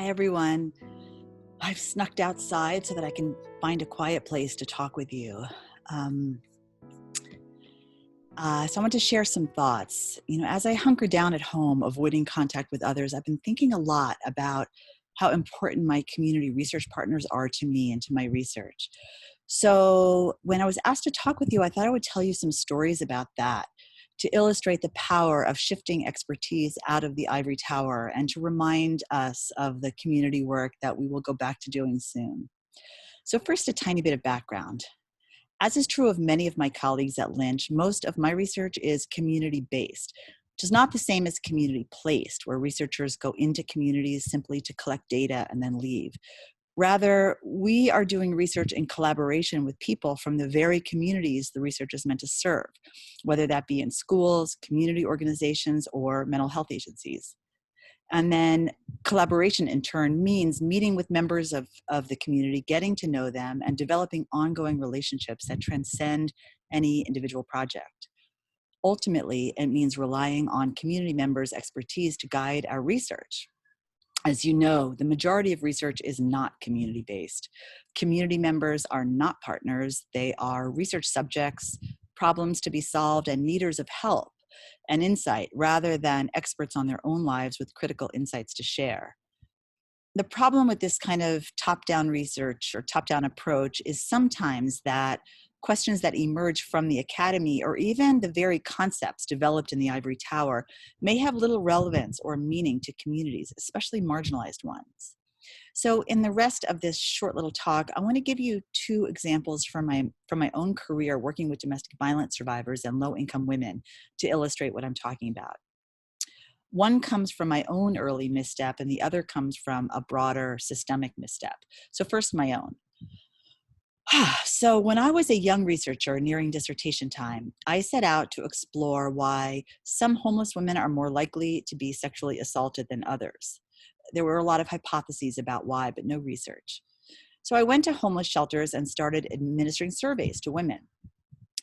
Hi, everyone. I've snuck outside so that I can find a quiet place to talk with you. Um, so I want to share some thoughts. As I hunker down at home, avoiding contact with others, I've been thinking a lot about how important my community research partners are to me and to my research. So when I was asked to talk with you, I thought I would tell you some stories about that to illustrate the power of shifting expertise out of the ivory tower and to remind us of the community work that we will go back to doing soon. So first, a tiny bit of background. As is true of many of my colleagues at Lynch, most of my research is community-based, which is not the same as community-placed, where researchers go into communities simply to collect data and then leave. Rather, we are doing research in collaboration with people from the very communities the research is meant to serve, whether that be in schools, community organizations, or mental health agencies. And then collaboration in turn means meeting with members of the community, getting to know them, and developing ongoing relationships that transcend any individual project. Ultimately, it means relying on community members' expertise to guide our research. As you know, the majority of research is not community-based. Community members are not partners. They are research subjects, problems to be solved, and needers of help and insight rather than experts on their own lives with critical insights to share. The problem with this kind of top-down research or top-down approach is sometimes that questions that emerge from the academy or even the very concepts developed in the ivory tower may have little relevance or meaning to communities, especially marginalized ones. So in the rest of this short little talk, I want to give you two examples from my own career working with domestic violence survivors and low-income women to illustrate what I'm talking about. One comes from my own early misstep, and the other comes from a broader systemic misstep. So first, my own. So when I was a young researcher nearing dissertation time, I set out to explore why some homeless women are more likely to be sexually assaulted than others. There were a lot of hypotheses about why, but no research. So I went to homeless shelters and started administering surveys to women.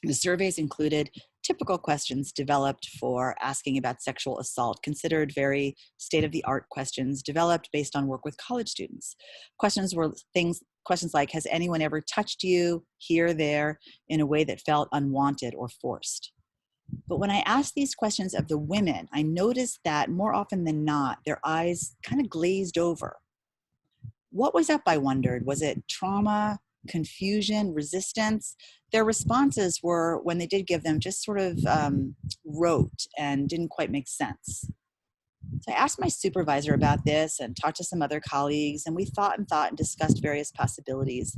The surveys included typical questions developed for asking about sexual assault, considered very state-of-the-art questions developed based on work with college students. Questions like, has anyone ever touched you here, there, in a way that felt unwanted or forced? But when I asked these questions of the women, I noticed that more often than not, their eyes kind of glazed over. What was up, I wondered? Was it trauma, confusion, resistance? Their responses were, when they did give them, just sort of rote and didn't quite make sense. So I asked my supervisor about this and talked to some other colleagues, and we thought and discussed various possibilities.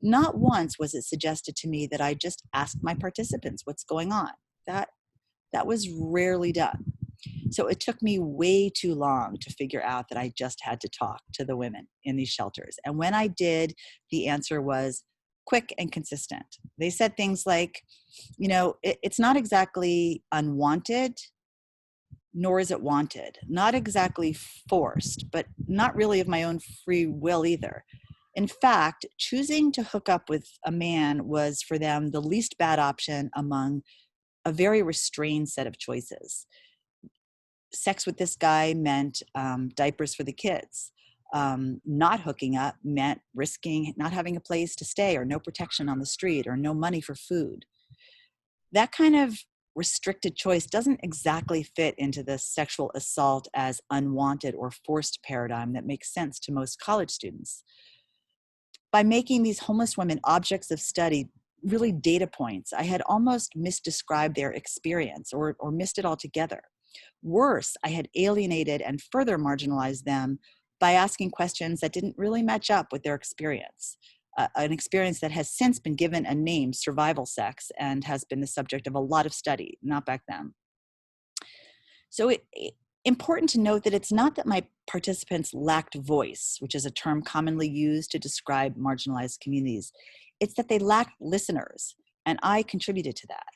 Not once was it suggested to me that I just ask my participants what's going on. That was rarely done. So it took me way too long to figure out that I just had to talk to the women in these shelters. And when I did, the answer was quick and consistent. They said things like, it's not exactly unwanted, nor is it wanted. Not exactly forced, but not really of my own free will either. In fact, choosing to hook up with a man was for them the least bad option among a very restrained set of choices. Sex with this guy meant diapers for the kids. Not hooking up meant risking not having a place to stay or no protection on the street or no money for food. That kind of restricted choice doesn't exactly fit into the sexual assault as unwanted or forced paradigm that makes sense to most college students. By making these homeless women objects of study, really data points, I had almost misdescribed their experience or missed it altogether. Worse, I had alienated and further marginalized them by asking questions that didn't really match up with their experience, an experience that has since been given a name, survival sex, and has been the subject of a lot of study, not back then. So important to note that it's not that my participants lacked voice, which is a term commonly used to describe marginalized communities. It's that they lacked listeners, and I contributed to that.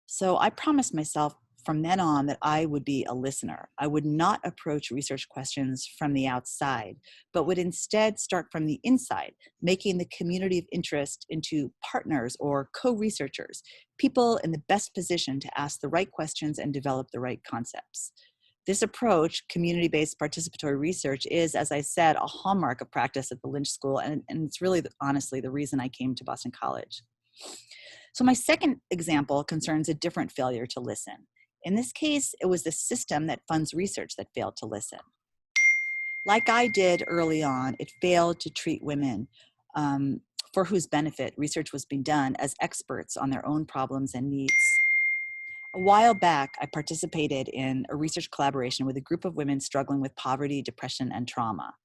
So I promised myself from then on that I would be a listener. I would not approach research questions from the outside, but would instead start from the inside, making the community of interest into partners or co-researchers, people in the best position to ask the right questions and develop the right concepts. This approach, community-based participatory research, is, as I said, a hallmark of practice at the Lynch School, and it's really, honestly, the reason I came to Boston College. So my second example concerns a different failure to listen. In this case, it was the system that funds research that failed to listen. Like I did early on, it failed to treat women for whose benefit research was being done as experts on their own problems and needs. A while back, I participated in a research collaboration with a group of women struggling with poverty, depression, and trauma.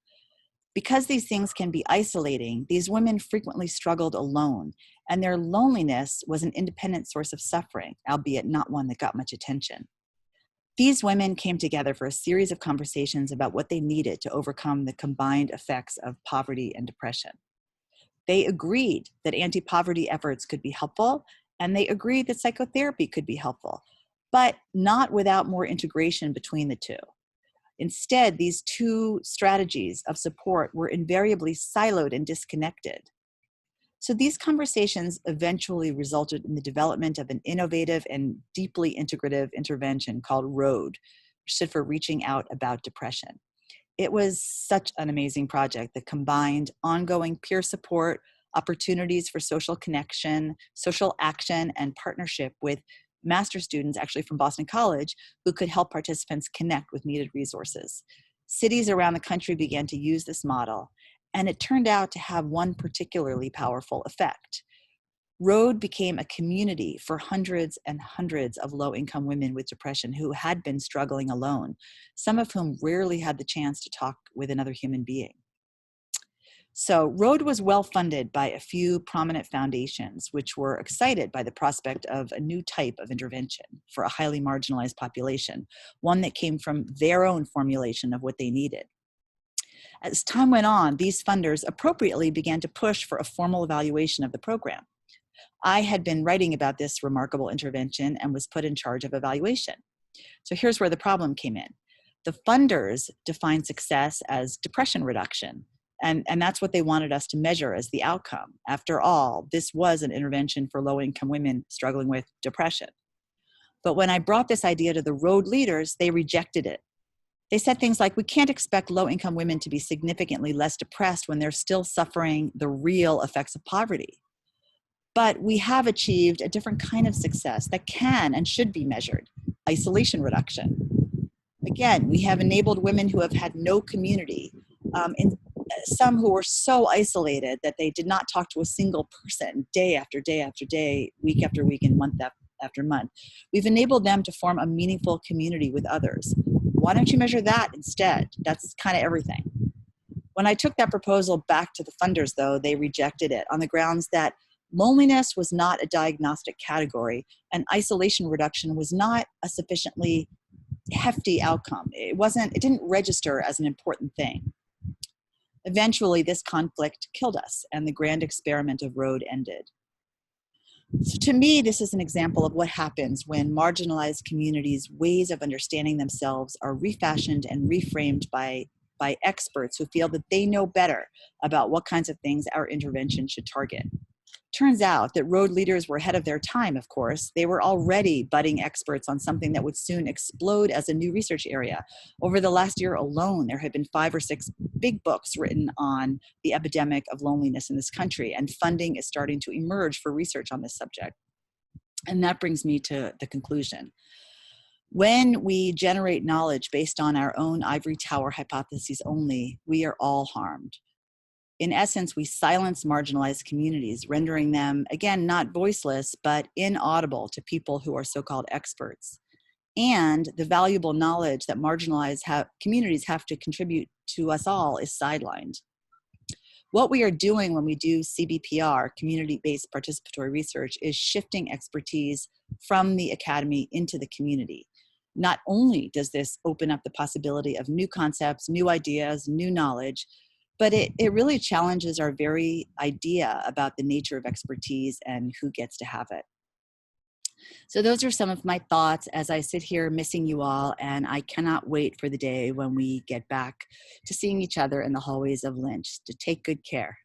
Because these things can be isolating, these women frequently struggled alone, and their loneliness was an independent source of suffering, albeit not one that got much attention. These women came together for a series of conversations about what they needed to overcome the combined effects of poverty and depression. They agreed that anti-poverty efforts could be helpful, and they agreed that psychotherapy could be helpful, but not without more integration between the two. Instead, these two strategies of support were invariably siloed and disconnected. So these conversations eventually resulted in the development of an innovative and deeply integrative intervention called ROAD, which stood for Reaching Out About Depression. It was such an amazing project that combined ongoing peer support, opportunities for social connection, social action, and partnership with master's students, actually from Boston College, who could help participants connect with needed resources. Cities around the country began to use this model, and it turned out to have one particularly powerful effect. ROAD became a community for hundreds and hundreds of low-income women with depression who had been struggling alone, some of whom rarely had the chance to talk with another human being. So ROAD was well funded by a few prominent foundations, which were excited by the prospect of a new type of intervention for a highly marginalized population, one that came from their own formulation of what they needed. As time went on, these funders appropriately began to push for a formal evaluation of the program. I had been writing about this remarkable intervention and was put in charge of evaluation. So here's where the problem came in. The funders defined success as depression reduction, and that's what they wanted us to measure as the outcome. After all, this was an intervention for low-income women struggling with depression. But when I brought this idea to the ROAD leaders, they rejected it. They said things like, we can't expect low-income women to be significantly less depressed when they're still suffering the real effects of poverty. But we have achieved a different kind of success that can and should be measured: isolation reduction. Again, we have enabled women who have had no community, and some who were so isolated that they did not talk to a single person day after day after day, week after week, and month after month. We've enabled them to form a meaningful community with others. Why don't you measure that instead? That's kind of everything. When I took that proposal back to the funders, though, they rejected it on the grounds that loneliness was not a diagnostic category, and isolation reduction was not a sufficiently hefty outcome. It didn't register as an important thing. Eventually, this conflict killed us, and the grand experiment of ROAD ended. So to me, this is an example of what happens when marginalized communities' ways of understanding themselves are refashioned and reframed by experts who feel that they know better about what kinds of things our intervention should target. Turns out that ROAD leaders were ahead of their time, of course. They were already budding experts on something that would soon explode as a new research area. Over the last year alone, there have been 5 or 6 big books written on the epidemic of loneliness in this country, and funding is starting to emerge for research on this subject. And that brings me to the conclusion. When we generate knowledge based on our own ivory tower hypotheses only, we are all harmed. In essence, we silence marginalized communities, rendering them, again, not voiceless, but inaudible to people who are so-called experts. And the valuable knowledge that marginalized communities have to contribute to us all is sidelined. What we are doing when we do CBPR, community-based participatory research, is shifting expertise from the academy into the community. Not only does this open up the possibility of new concepts, new ideas, new knowledge, but it really challenges our very idea about the nature of expertise and who gets to have it. So those are some of my thoughts as I sit here missing you all, and I cannot wait for the day when we get back to seeing each other in the hallways of Lynch. To take good care.